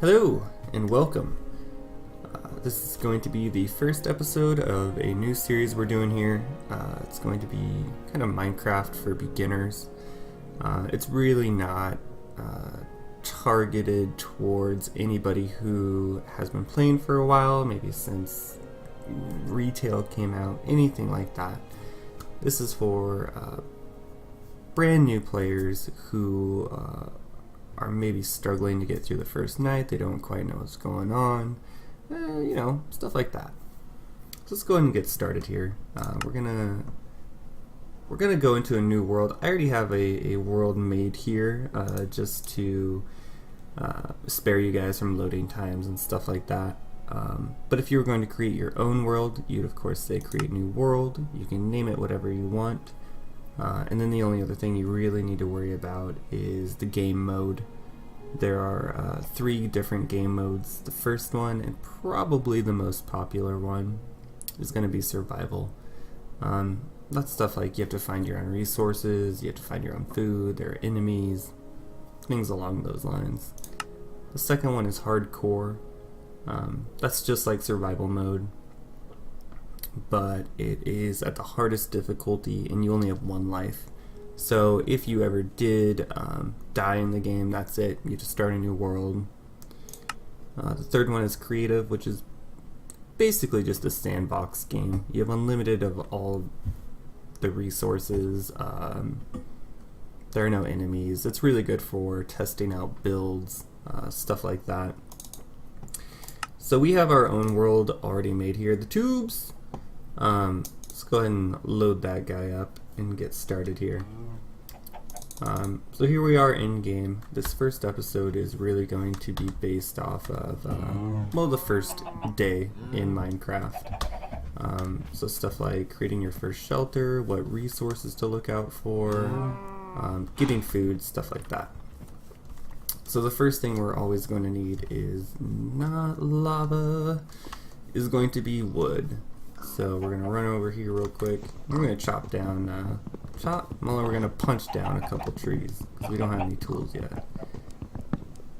Hello and welcome. This is going to be the first episode of a new series we're doing here. It's going to be kind of Minecraft for beginners. It's really not targeted towards anybody who has been playing for a while, maybe since retail came out, anything like that. This is for brand new players who are maybe struggling to get through the first night. They don't quite know what's going on, stuff like that. So let's go ahead and get started here. We're gonna go into a new world. I already have a world made here, just to spare you guys from loading times and stuff like that. But if you were going to create your own world, you'd of course say create new world. You can name it whatever you want. And then the only other thing you really need to worry about is the game mode. There are 3 different game modes. The first one, and probably the most popular one, is going to be survival. That's stuff like you have to find your own resources, you have to find your own food, there are enemies, things along those lines. The second one is hardcore. That's just like survival mode, but it is at the hardest difficulty and you only have 1 life. So if you ever did die in the game, that's it. You just start a new world. The third one is creative, which is basically just a sandbox game. You have unlimited of all the resources. There are no enemies. It's really good for testing out builds, stuff like that. So we have our own world already made here. The tubes! Let's go ahead and load that guy up and get started here. So here we are in game. This first episode is really going to be based off of the first day in Minecraft. So stuff like creating your first shelter, what resources to look out for, getting food, stuff like that. So the first thing we're always going to need is not lava, is going to be wood. So we're going to run over here real quick. We're going to chop down, we're going to punch down a couple trees, because we don't have any tools yet.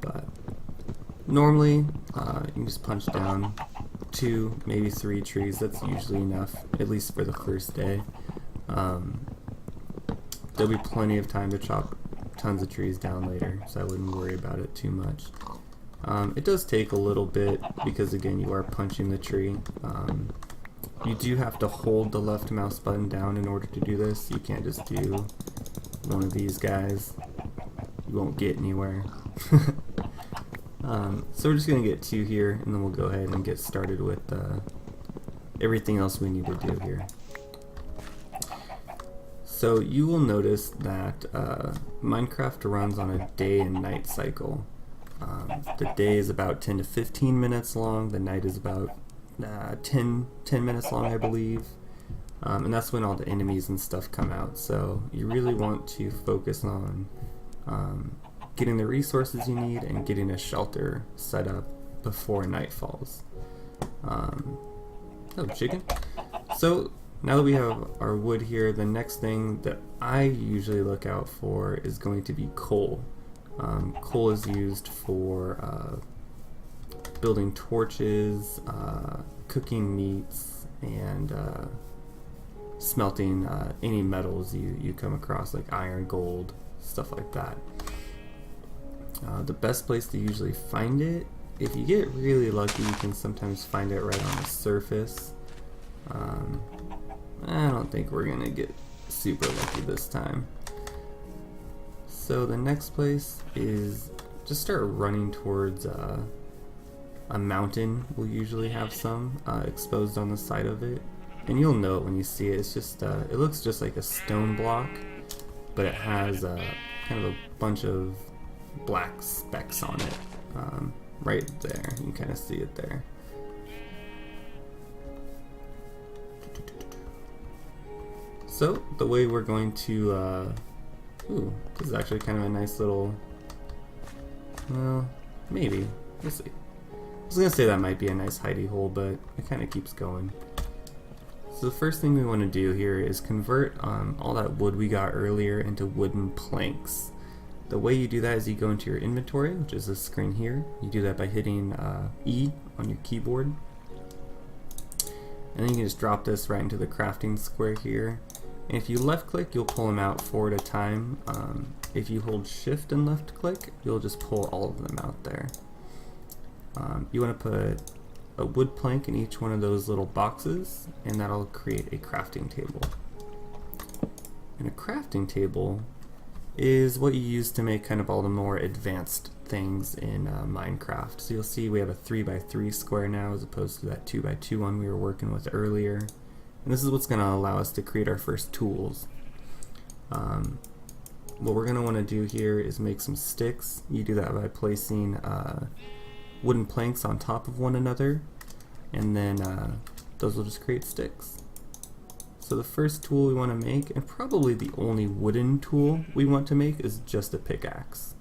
But normally, you can just punch down 2, maybe 3 trees. That's usually enough, at least for the first day. There'll be plenty of time to chop tons of trees down later, so I wouldn't worry about it too much. It does take a little bit, because again, you are punching the tree. You do have to hold the left mouse button down in order to do this. You can't just do one of these guys. You won't get anywhere. So we're just going to get 2 here, and then we'll go ahead and get started with everything else we need to do here. So you will notice that Minecraft runs on a day and night cycle. The day is about 10 to 15 minutes long, the night is about 10 minutes long, I believe, and that's when all the enemies and stuff come out. So you really want to focus on getting the resources you need and getting a shelter set up before night falls. Oh, chicken. So now that we have our wood here, the next thing that I usually look out for is going to be coal. Coal is used for building torches, cooking meats, and smelting any metals you come across, like iron, gold, stuff like that. The best place to usually find it, if you get really lucky, you can sometimes find it right on the surface. I don't think we're gonna get super lucky this time. So the next place is just start running towards a mountain. Will usually have some exposed on the side of it, and you'll know it when you see it. It's just it looks just like a stone block, but it has kind of a bunch of black specks on it. Right there, you can kind of see it there. So the way we're going to ooh, this is actually kind of a nice little, well, maybe, we'll see. I was gonna say that might be a nice hidey hole, but it kind of keeps going. So the first thing we want to do here is convert all that wood we got earlier into wooden planks. The way you do that is you go into your inventory, which is this screen here. You do that by hitting E on your keyboard. And then you can just drop this right into the crafting square here. And if you left click, you'll pull them out 4 at a time. If you hold shift and left click, you'll just pull all of them out there. You want to put a wood plank in each one of those little boxes, and that'll create a crafting table. And a crafting table is what you use to make kind of all the more advanced things in Minecraft. So you'll see we have a 3x3 square now as opposed to that 2x2 one we were working with earlier. And this is what's going to allow us to create our first tools. What we're going to want to do here is make some sticks. You do that by placing wooden planks on top of one another, and then those will just create sticks. So the first tool we want to make, and probably the only wooden tool we want to make, is just a pickaxe.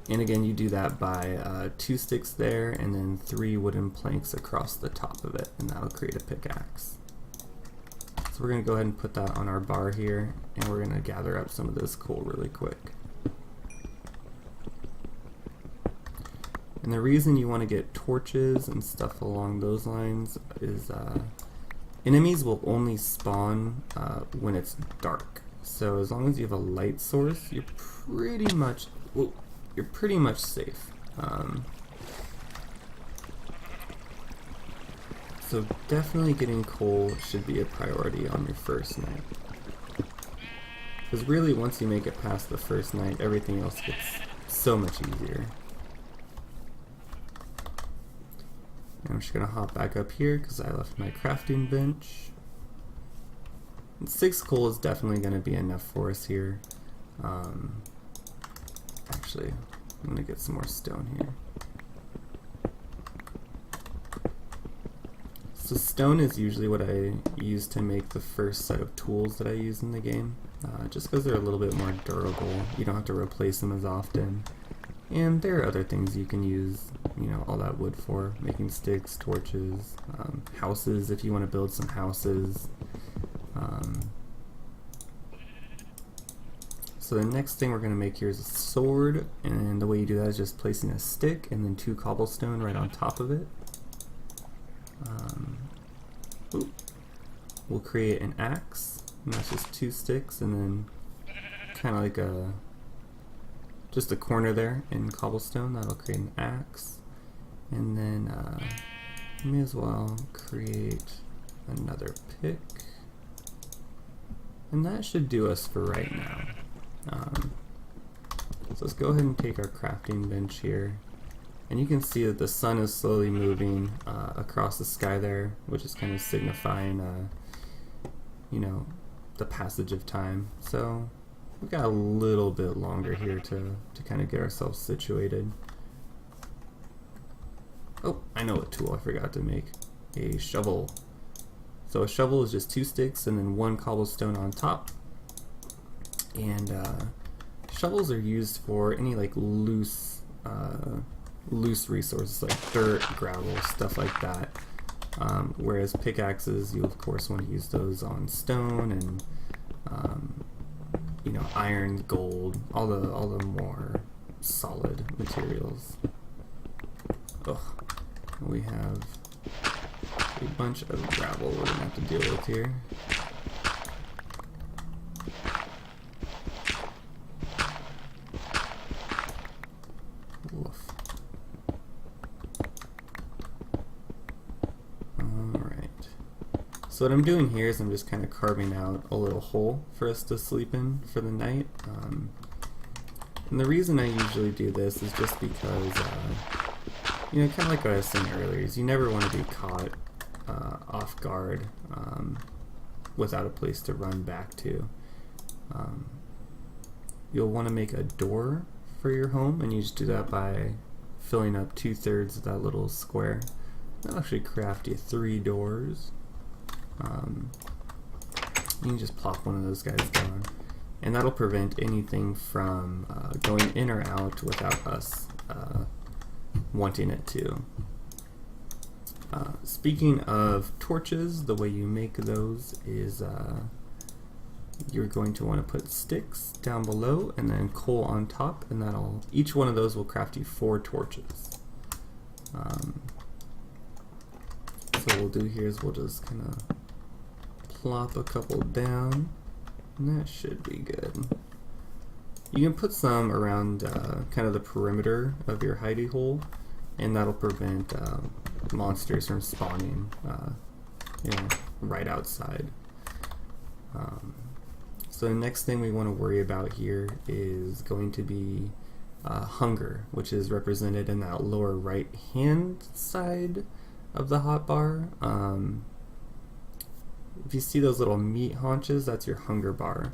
And again, you do that by 2 sticks there and then 3 wooden planks across the top of it, and that'll create a pickaxe. So we're going to go ahead and put that on our bar here, and we're going to gather up some of this coal really quick. And the reason you want to get torches and stuff along those lines is enemies will only spawn when it's dark. So as long as you have a light source, you're pretty much safe. So definitely getting coal should be a priority on your first night. Because really, once you make it past the first night, everything else gets so much easier. I'm just going to hop back up here because I left my crafting bench. And 6 coal is definitely going to be enough for us here. Actually, I'm going to get some more stone here. So stone is usually what I use to make the first set of tools that I use in the game. Just because they're a little bit more durable. You don't have to replace them as often. And there are other things you can use, all that wood for, making sticks, torches, houses if you want to build some houses. So the next thing we're going to make here is a sword, and the way you do that is just placing a stick and then 2 cobblestone right on top of it. We'll create an axe, and that's just 2 sticks and then kind of like just a corner there in cobblestone. That'll create an axe. And then may as well create another pick. And that should do us for right now. So let's go ahead and take our crafting bench here. And you can see that the sun is slowly moving across the sky there, which is kind of signifying, the passage of time. So we've got a little bit longer here to kind of get ourselves situated. Oh, I know what tool I forgot to make. A shovel. So a shovel is just 2 sticks and then 1 cobblestone on top. And shovels are used for any like loose resources like dirt, gravel, stuff like that. Whereas pickaxes, you of course want to use those on stone and iron, gold, all the more solid materials. Ugh. We have a bunch of gravel we're gonna have to deal with here. Woof. Alright. So what I'm doing here is I'm just kind of carving out a little hole for us to sleep in for the night. And the reason I usually do this is just because, kind of like what I was saying earlier, is you never want to be caught off guard without a place to run back to. You'll want to make a door for your home, and you just do that by filling up 2/3 of that little square. That'll actually craft you 3 doors. You can just plop one of those guys down, and that'll prevent anything from going in or out without us wanting it to. Speaking of torches, the way you make those is you're going to want to put sticks down below and then coal on top, and each one of those will craft you 4 torches. So what we'll do here is we'll just kind of plop a couple down, and that should be good. You can put some around kind of the perimeter of your hidey hole, and that'll prevent monsters from spawning right outside. So the next thing we want to worry about here is going to be hunger, which is represented in that lower right hand side of the hotbar. If you see those little meat haunches, that's your hunger bar.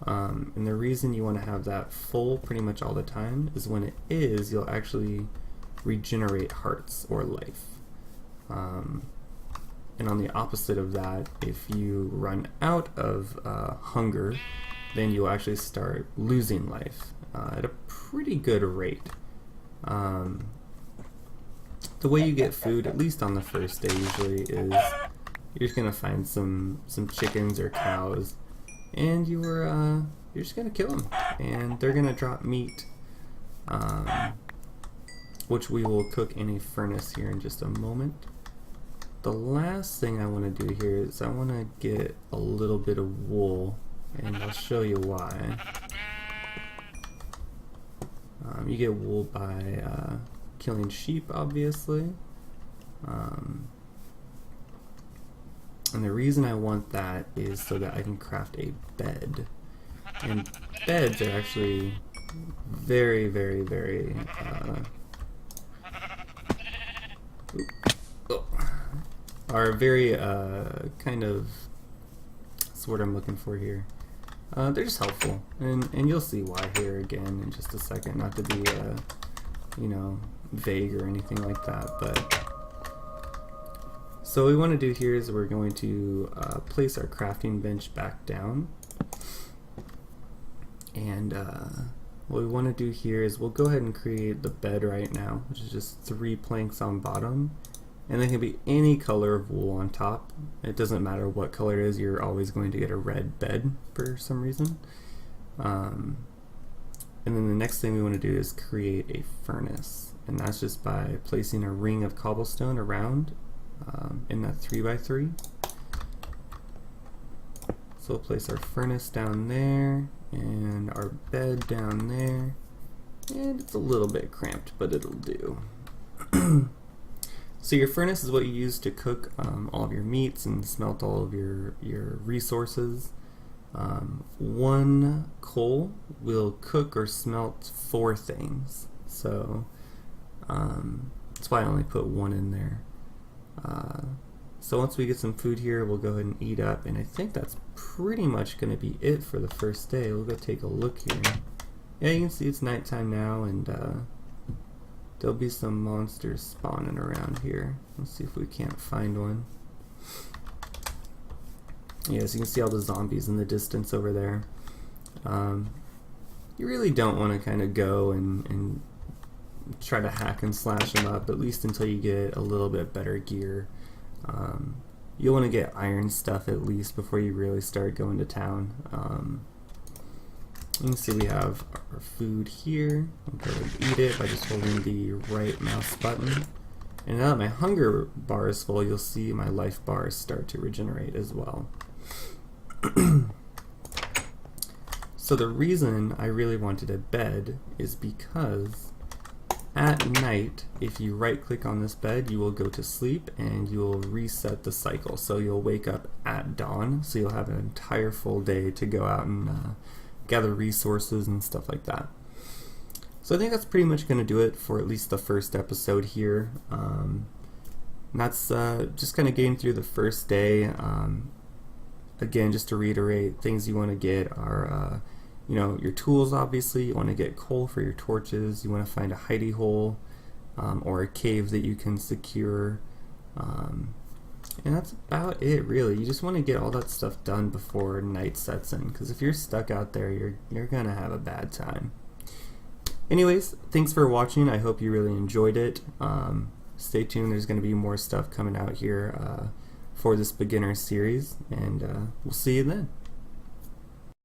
And the reason you want to have that full pretty much all the time is when it is, you'll actually regenerate hearts or life. And on the opposite of that, if you run out of hunger, then you'll actually start losing life at a pretty good rate. The way you get food, at least on the first day usually, is you're just gonna find some chickens or cows, and you're just gonna kill them, and they're gonna drop meat, which we will cook in a furnace here in just a moment. The last thing I want to do here is I want to get a little bit of wool, and I'll show you why. You get wool by killing sheep, obviously. And the reason I want that is so that I can craft a bed. And beds are actually very, very, very are very kind of, that's what I'm looking for here. They're just helpful, and you'll see why here again in just a second. Not to be vague or anything like that, but so what we want to do here is we're going to place our crafting bench back down, and what we want to do here is we'll go ahead and create the bed right now, which is just 3 planks on bottom. And there can be any color of wool on top. It doesn't matter what color it is, you're always going to get a red bed for some reason. And then the next thing we want to do is create a furnace. And that's just by placing a ring of cobblestone around in that 3x3. So we'll place our furnace down there and our bed down there. And it's a little bit cramped, but it'll do. So your furnace is what you use to cook all of your meats and smelt all of your resources. 1 coal will cook or smelt 4 things. So that's why I only put 1 in there. So once we get some food here, we'll go ahead and eat up. And I think that's pretty much going to be it for the first day. We'll go take a look here. Yeah, you can see it's nighttime now, and there'll be some monsters spawning around here. Let's see if we can't find one. Yeah, so you can see all the zombies in the distance over there. You really don't want to kind of go and try to hack and slash them up, at least until you get a little bit better gear. You'll want to get iron stuff at least before you really start going to town. You can see we have our food here. I'll go ahead and eat it by just holding the right mouse button. And now that my hunger bar is full, you'll see my life bars start to regenerate as well. So the reason I really wanted a bed is because at night, if you right click on this bed, you will go to sleep and you will reset the cycle. So you'll wake up at dawn, so you'll have an entire full day to go out and gather resources and stuff like that. So I think that's pretty much going to do it for at least the first episode here. And that's just kind of getting through the first day. Again, just to reiterate, things you want to get are your tools. Obviously, you want to get coal for your torches. You want to find a hidey hole or a cave that you can secure. And that's about it, really. You just want to get all that stuff done before night sets in, because if you're stuck out there, you're gonna have a bad time. Anyways, thanks for watching. I hope you really enjoyed it. Stay tuned. There's going to be more stuff coming out here for this beginner series, and we'll see you then.